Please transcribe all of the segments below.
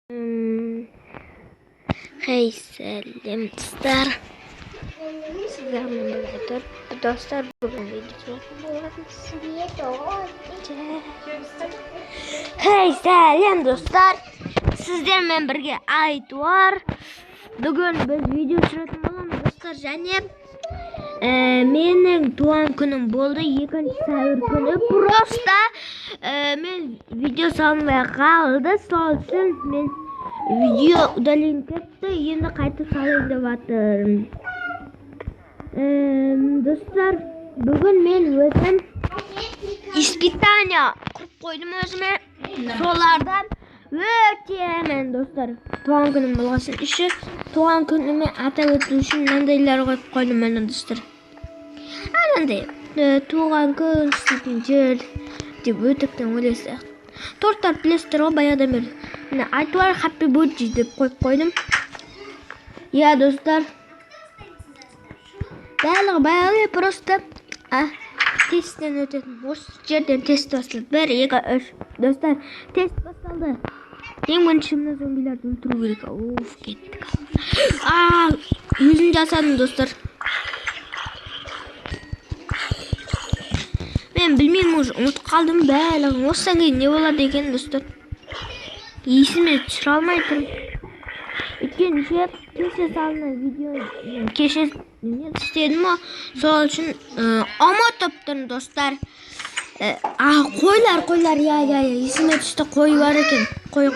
Hey selam dostlar. Sizlerle beraber dostlar bugün Hey selam dostlar. Sizlerle birge Aytvar. Bugün biz video tushiradigan bo'lamiz dostlar. Және mening tug'an kunim bo'ldi 2-savr kuni. Просто men video solmay qoldi. Solsin men video udaling ketdi. Endi qaytib solay devatim. Dostlar, bugun men o'zim ispitaniya qilib qo'ydim o'zimga. Solardan o'taman dostlar. Tug'an kunim bo'lgan ishi, tug'an kunimni atab o'tish uchun mandaylar qo'yib qo'ydim men dostlar. Ananday tug'an kun sitinjir deb o'tibdan o'ylaysiz. Tortar plestero bayada men. Aytvar happy birthday deb qo'yib qo'ydim. Ya dostlar, Bayağıya просто testten ötedim. Осы жерден тест басталды. 1, 2, 3. Dostlar, тест басталды. Ең бірінші мына зомбилерді өлтіру керек. Оф, кеттік. Өзім жасадым, достар. Мен білмеймін, уже ұмытып қалдым. Бәлігін осыдан кейін не болады екен, достар. Есіме түсіре алмай тұрмын. Өйткені кеше салына видео кеше істедім о, сол үшін ұмытыптым достар. Қойлар, я, есіме түсті, қой бар екен. Қой.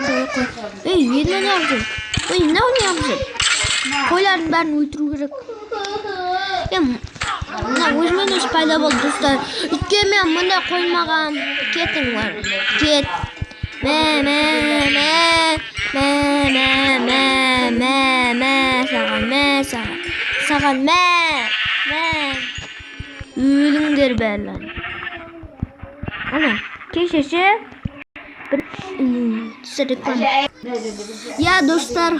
Ей, енді не yapacağım? Ей, не yapacağım? Қойлардың бәрін өлтіру керек. Өзімен өз пайда болды достар. Өйткені мен мұндай қоймаған. Кетің бар. Кет. Саған өліңдер бәрлән. Ана, кешеше бір реклама. Я, достар,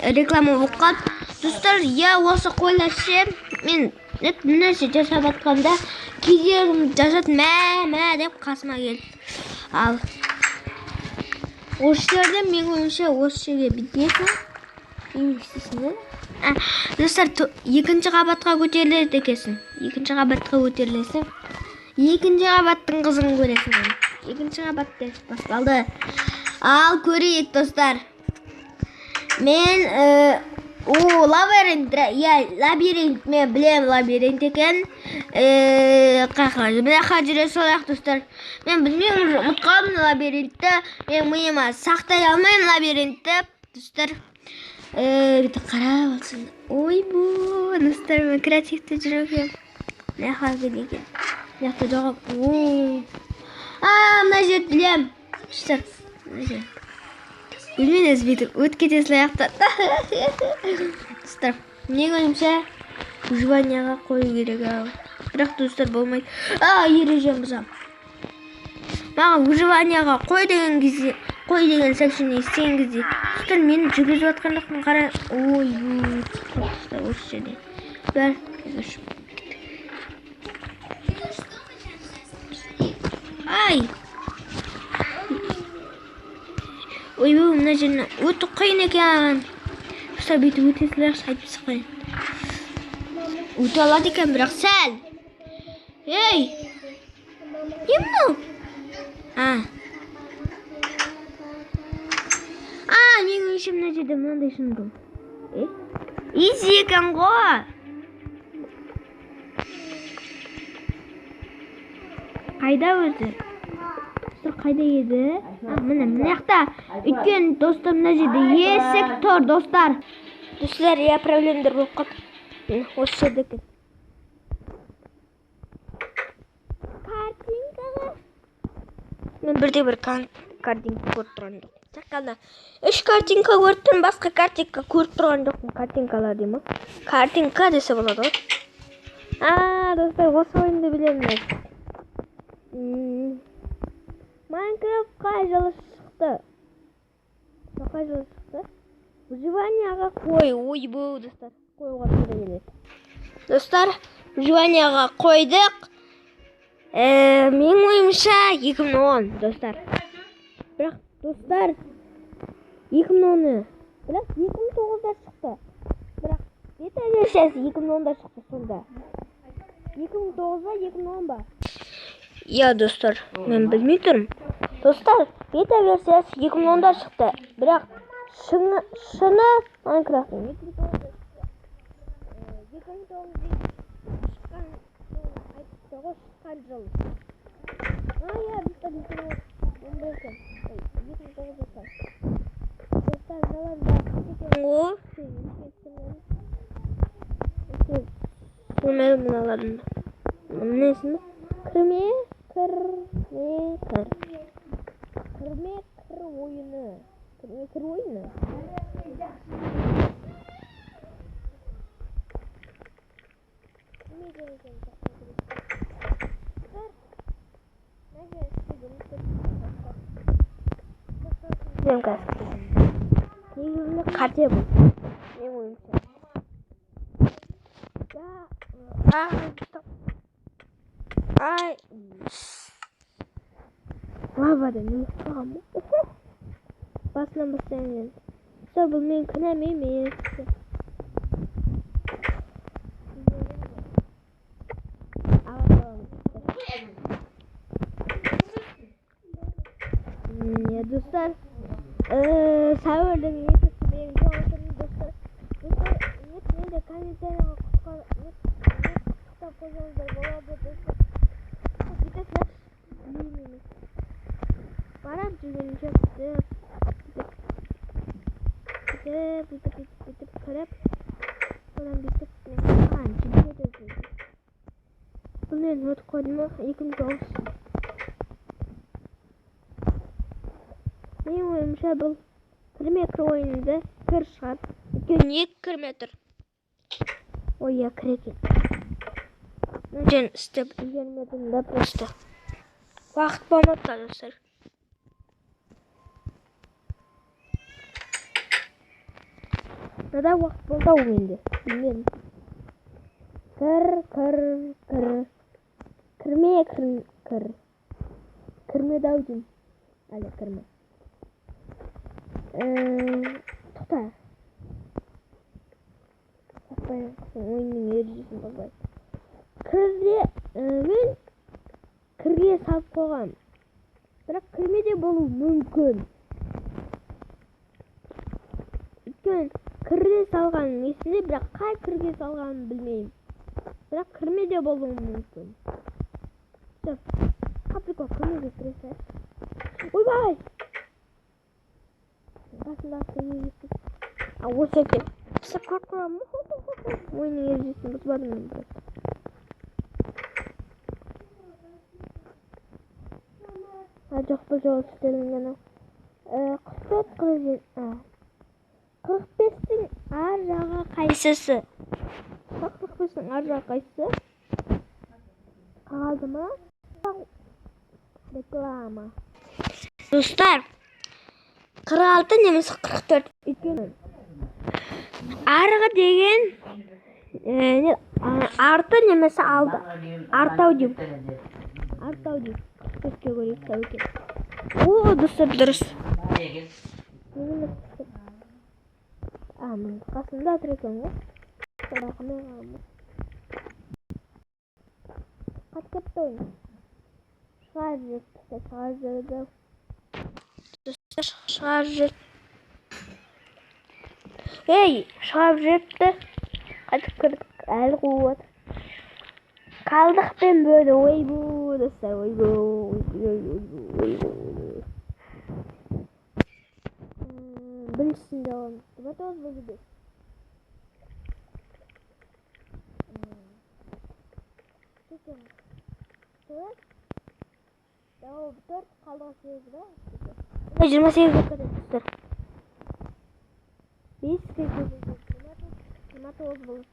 реклама оққан. Достар, я осы қойлашы, мен нәрсе жасап атқанда кезегім жасат мә деп қасыма келді. Ал осы жерде мен ойымша осы жерге бітесің. Еместесің. Достар, екінші қабатқа көтеріледі екенсің. Екінші қабатқа көтерілесің. Екінші қабаттың қызын көресің. Екінші қабатта басталды. Ал көрейік достар. Мен лабиринт, мен білем лабиринт екен. Қаққа жүре солайық достар. Мен білмеймін, ұмытқалдым лабиринтті. Мен миыма сақтай алмайым лабиринтті достар. Қарап алсын. Ойбу, достар, мен креативті жүрегем. Не қалды деген. Яқты жоғап. Мына жер білем. Достар, мына жер. Білмен өзбейтір. Өт кетесілі аяқта. Достар, мен ойымша выживанияға қою керек ау. Бірақ достар болмайды. Ережем бұзам. Маған выживанияға қой деген кезде, қой деген сәкшіне істеген кезде. Достар, мен жүгізіп атқандықтың қара. Ой, достар, осы жерде. Бәр, көшіп. Ай! Ой, мына жеріне өті қиын екен. Достар, беті өтесілі жақсы айтып сықайын. Өте алады екен, бірақ сәл. Ей! Не мұны? Мен өшім мына жерде мынандай шындым. Изи екен ғой. Қайда өзі? Достар, қайда еді? Мына жақта. Өйткені достар мына жерде есік тұр достар. Достар, я проблемдер болып қап. Осы жерде екен. Картинкаға. Мен бірде-бір картинка көріп тұрған жоқпын. Саққанда 3 картинка көріп тұрмын, басқа картинка көріп тұрған жоқпын. Картинкалар деймі? Картинка десе болады ғой. Достар, осы ойынды білемін. Майнкрафтқа жылы шықты. Выживанияға қой. Ой, бұл достар. Қойға тура келеді. Достар, выживанияға қойдық. Мен ойымша 2010 достар. Бірақ достар, 2010'u. Biroq 2009'da chiqdi. Biroq beta versiyasi 2010'da chiqdi sonda. 2009 va 2010 bor. Ya do'stlar, men bilmaydim. Do'stlar, beta versiyasi 2010'da chiqdi. Biroq shuni Minecraft'ning 2009'da chiqqan chiqqan yil. Ya bitta 2011'da. 2009'da. Do'stlar, zalarda o Bunların nesini? Kırmekır oyunu. Kırmekır oyunu. Benim gazetesi. Ne kartı bu? Ne oyun? Ay. Lavada ne yapalım? Basın. Sabırın kınamayız. Ya dostlar, severdim benim konuşum dostlar. Ne de kaliteli kitap kazandı baba dostlar. Bir de bilmiyorum. Bana cümleyi yaptı. Bir de karab. Sonra bir de cümle de. Bunu not koyma yakın olsun. Benim oyunum bu. Kırmekır oyununda kır şart. Günlük kırmetr. Ой, я крекет. Мен істеп үлгермедім да просто. Уақыт болмады достар. Нада уақыт болды ау менде. Білмедім. Кірмеді ау деймін. Әлі кірме. Тоқта. Oyunun ережесін бұзбай. Мен кірге салып қойғам. Бірақ кірмеде болу мүмкін. Өйткені кірге салған есімде, бірақ қай кірге салғанын білмеймін. Бірақ кірмеде болу мүмкін. Қаприкол кірмеге кіресе. Ойбай! Басында сөйлесіп. Осы екен. Пісіп қорқырам. Oyunun ережесін бұзбадым мен просто. Жоқ бұл жол істелінген ау. 45-тің ар жағы қайсысы? 45-тің ар жағы қайсысы? Қалды ма? Реклама. Достар, 46 немесе 44 өйткені. Арғы деген арты немесе алды. Артау дейм. Артау дейм. 44-ке көрейік тәуекел. О, достар, дұрыс. Мен қасында отыр екен ғой. Рақымен қалмыз. Қат кетті ойын. Шығар жүрді. Достар, шығар жүрді. Ей, шығар жүрді. Қатып кірдік, әлі қуып. Қалдық пен бөлі, ойбу, достар, ойбу. Біріншісінде оламыз. 29 бөлі 5. Ол 4 қалдығы 8 ба? 28 өтті, достар. 5 29 болады.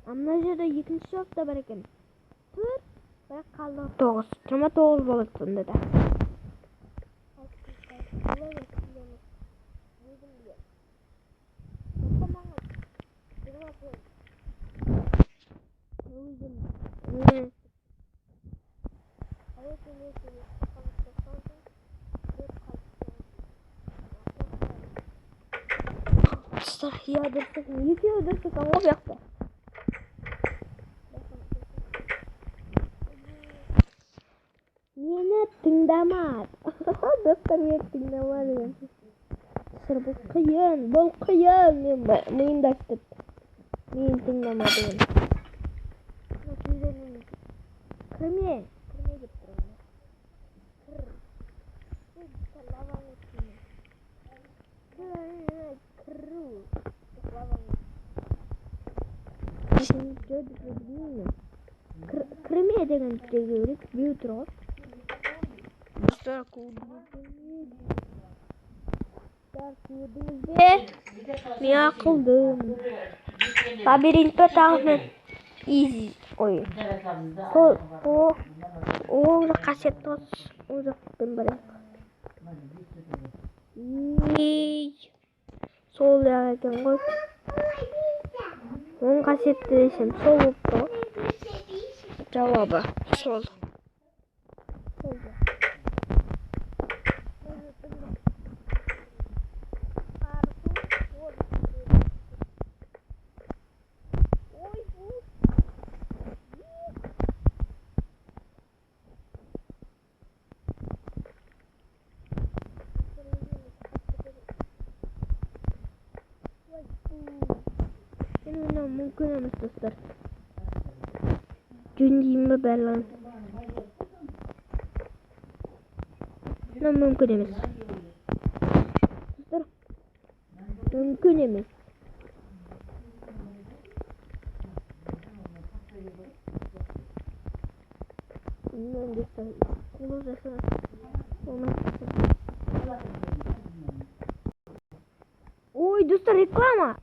Мына жерде екінші жоқта бар екен. 4 бірақ қалдығы 9. 29 болады сонда да. Dostlar ya dostlar. Yıkıyor dostlar. O yaptı. Meni tingdamas. Dostlar meni tingdamas. Dostlar bu qiyin. Men dastlab. Men tingdamadim. Kirmay deb turaman. Kirmay degan joyga bu turib. Dostlar men qildim. Labirintda tahmin easy oyun. O kasettos uzoqdan beri. Sol ekan qo'y. O'n kasetda desam sol bo'libdi. Javobi sol. Bunu mümkün emas dostlar. Jundiyimmi balan. Bunu mümkün emas. Dostlar. Mümkün emas. Bundan dostlar. Kulu desene. Oy dostlar reklama.